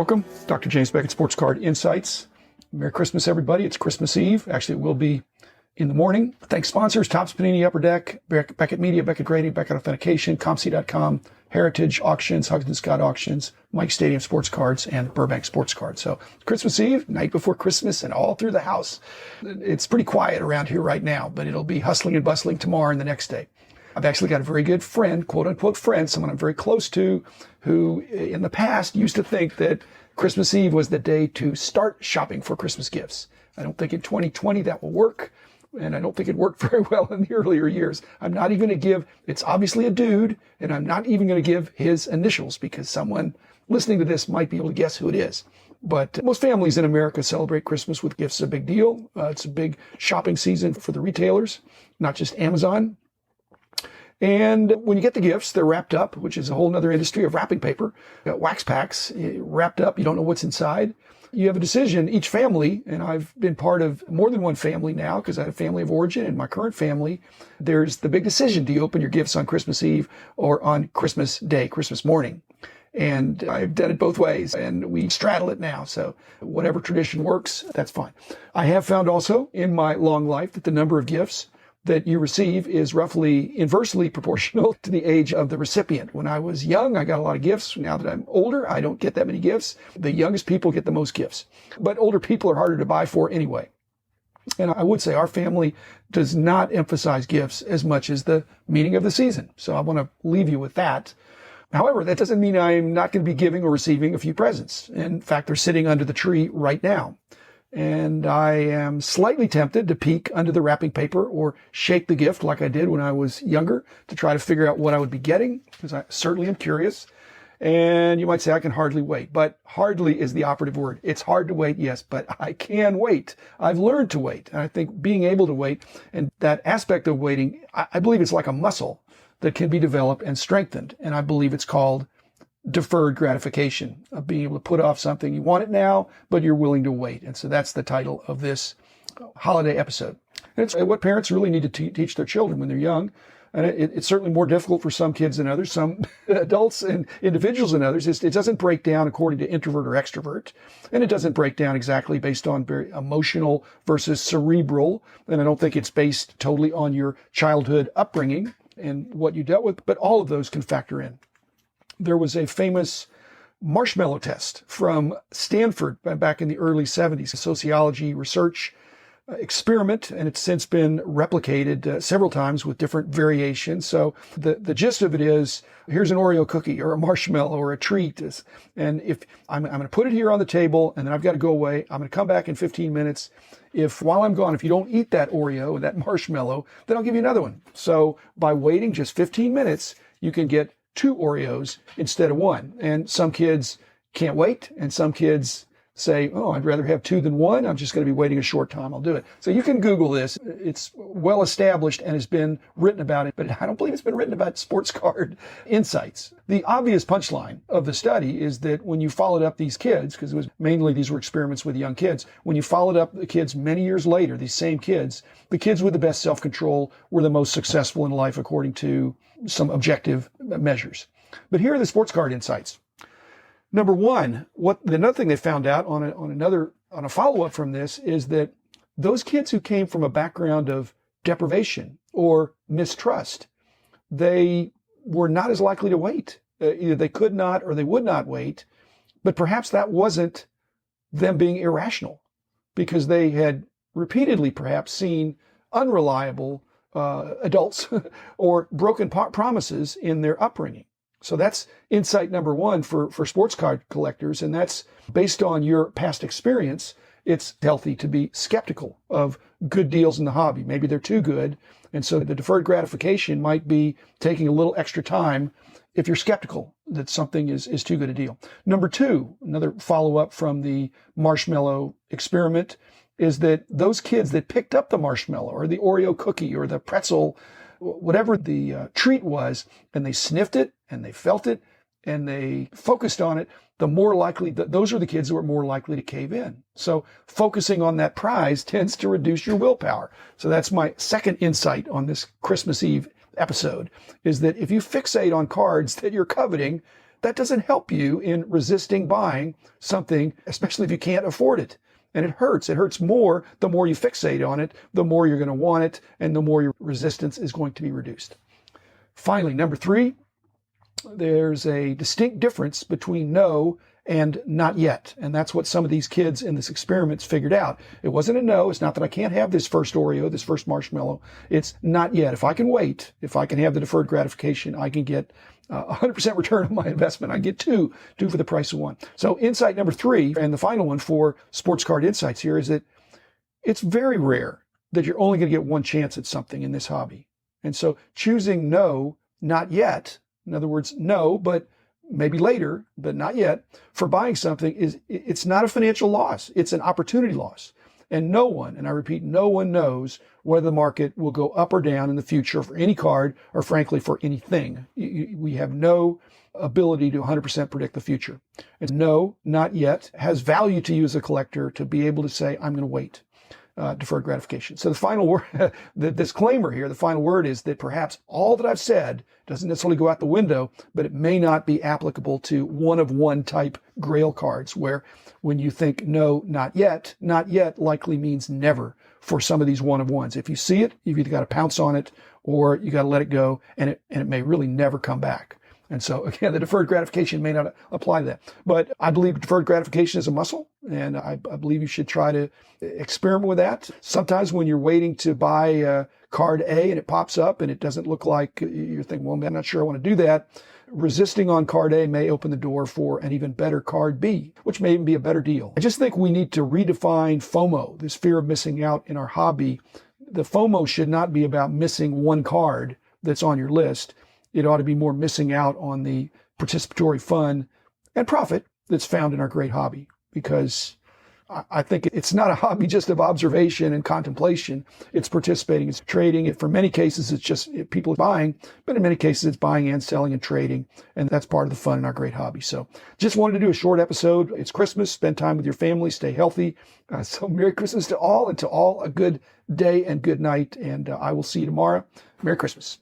Welcome, Dr. James Beckett, Sports Card Insights. Merry Christmas, everybody. It's Christmas Eve. Actually, it will be in the morning. Thanks sponsors, Topps Panini, Upper Deck, Beckett Media, Beckett Grading, Beckett Authentication, ComC.com, Heritage Auctions, Huggins Scott Auctions, Mike Stadium Sports Cards, and Burbank Sports Cards. So Christmas Eve, night before Christmas, and all through the house. It's pretty quiet around here right now, but it'll be hustling and bustling tomorrow and the next day. I've actually got a very good friend, quote unquote friend, someone I'm very close to, who in the past used to think that Christmas Eve was the day to start shopping for Christmas gifts. I don't think in 2020 that will work, and I don't think it worked very well in the earlier years. I'm not even going to give, it's obviously a dude, and I'm not even going to give his initials because someone listening to this might be able to guess who it is. But most families in America celebrate Christmas with gifts. It's a big deal. It's a big shopping season for the retailers, not just Amazon. And when you get the gifts, they're wrapped up, which is a whole other industry of wrapping paper. You got wax packs wrapped up. You don't know what's inside. You have a decision. Each family, and I've been part of more than one family now because I had a family of origin in my current family. There's the big decision. Do you open your gifts on Christmas Eve or on Christmas Day, Christmas morning? And I've done it both ways, and we straddle it now. So whatever tradition works, that's fine. I have found also in my long life that the number of gifts that you receive is roughly inversely proportional to the age of the recipient. When I was young, I got a lot of gifts. Now that I'm older, I don't get that many gifts. The youngest people get the most gifts. But older people are harder to buy for anyway. And I would say our family does not emphasize gifts as much as the meaning of the season. So I want to leave you with that. However, that doesn't mean I'm not going to be giving or receiving a few presents. In fact, they're sitting under the tree right now. And I am slightly tempted to peek under the wrapping paper or shake the gift like I did when I was younger to try to figure out what I would be getting, because I certainly am curious. And you might say I can hardly wait, but hardly is the operative word. It's hard to wait, yes, but I can wait. I've learned to wait. And I think being able to wait and that aspect of waiting, I believe it's like a muscle that can be developed and strengthened. And I believe it's called deferred gratification, of being able to put off something. You want it now, but you're willing to wait. And so that's the title of this holiday episode. And it's what parents really need to teach their children when they're young. And it's certainly more difficult for some kids than others, some adults and individuals than others. It doesn't break down according to introvert or extrovert. And it doesn't break down exactly based on very emotional versus cerebral. And I don't think it's based totally on your childhood upbringing and what you dealt with, but all of those can factor in. There was a famous marshmallow test from Stanford back in the early 70s, a sociology research experiment, and it's since been replicated several times with different variations. So the gist of it is, here's an Oreo cookie or a marshmallow or a treat. And if I'm going to put it here on the table and then I've got to go away, I'm going to come back in 15 minutes. While I'm gone, if you don't eat that Oreo or that marshmallow, then I'll give you another one. So by waiting just 15 minutes, you can get 2 Oreos instead of 1. And some kids can't wait. And some kids say, oh, I'd rather have 2 than 1. I'm just going to be waiting a short time. I'll do it. So you can Google this. It's well established and has been written about it, but I don't believe it's been written about sports card insights. The obvious punchline of the study is that when you followed up these kids, because these were experiments with young kids, when you followed up the kids many years later, these same kids, the kids with the best self-control were the most successful in life according to some objective measures. But here are the sports card insights. Number one, another thing they found out on a follow-up from this is that those kids who came from a background of deprivation or mistrust, they were not as likely to wait. Either they could not or they would not wait, but perhaps that wasn't them being irrational because they had repeatedly perhaps seen unreliable adults or broken promises in their upbringing. So that's insight number one for sports card collectors, and that's based on your past experience. It's healthy to be skeptical of good deals in the hobby. Maybe they're too good, and so the deferred gratification might be taking a little extra time if you're skeptical that something is too good a deal. Number two, another follow-up from the marshmallow experiment, is that those kids that picked up the marshmallow or the Oreo cookie or the pretzel, whatever the treat was, and they sniffed it and they felt it and they focused on it, the more likely, those are the kids who are more likely to cave in. So focusing on that prize tends to reduce your willpower. So that's my second insight on this Christmas Eve episode, is that if you fixate on cards that you're coveting, that doesn't help you in resisting buying something, especially if you can't afford it. And it hurts. It hurts more the more you fixate on it, the more you're going to want it, and the more your resistance is going to be reduced. Finally, number 3, there's a distinct difference between no and not yet. And that's what some of these kids in this experiments figured out. It wasn't a no. It's not that I can't have this first Oreo, this first marshmallow. It's not yet. If I can wait, if I can have the deferred gratification, I can get 100% return on my investment. I get two for the price of one. So insight number 3, and the final one for Sports Card Insights here, is that it's very rare that you're only going to get one chance at something in this hobby. And so choosing no, not yet, in other words, no, but maybe later, but not yet, for buying something it's not a financial loss. It's an opportunity loss. And no one, and I repeat, no one knows whether the market will go up or down in the future for any card or frankly for anything. We have no ability to 100% predict the future. And no, not yet, has value to you as a collector to be able to say, I'm going to wait. Deferred gratification. So the final word, the disclaimer here, the final word is that perhaps all that I've said doesn't necessarily go out the window, but it may not be applicable to one-of-one type grail cards where when you think no, not yet likely means never for some of these one-of-ones. If you see it, you've either got to pounce on it or you got to let it go, and it may really never come back. And so, again, the deferred gratification may not apply to that. But I believe deferred gratification is a muscle, and I believe you should try to experiment with that. Sometimes when you're waiting to buy card A and it pops up and it doesn't look like you're thinking, well, I'm not sure I want to do that, resisting on card A may open the door for an even better card B, which may even be a better deal. I just think we need to redefine FOMO, this fear of missing out in our hobby. The FOMO should not be about missing one card that's on your list. It ought to be more missing out on the participatory fun and profit that's found in our great hobby, because I think it's not a hobby just of observation and contemplation. It's participating, it's trading. For many cases, it's just people buying, but in many cases, it's buying and selling and trading. And that's part of the fun in our great hobby. So just wanted to do a short episode. It's Christmas. Spend time with your family. Stay healthy. So Merry Christmas to all, and to all a good day and good night. And I will see you tomorrow. Merry Christmas.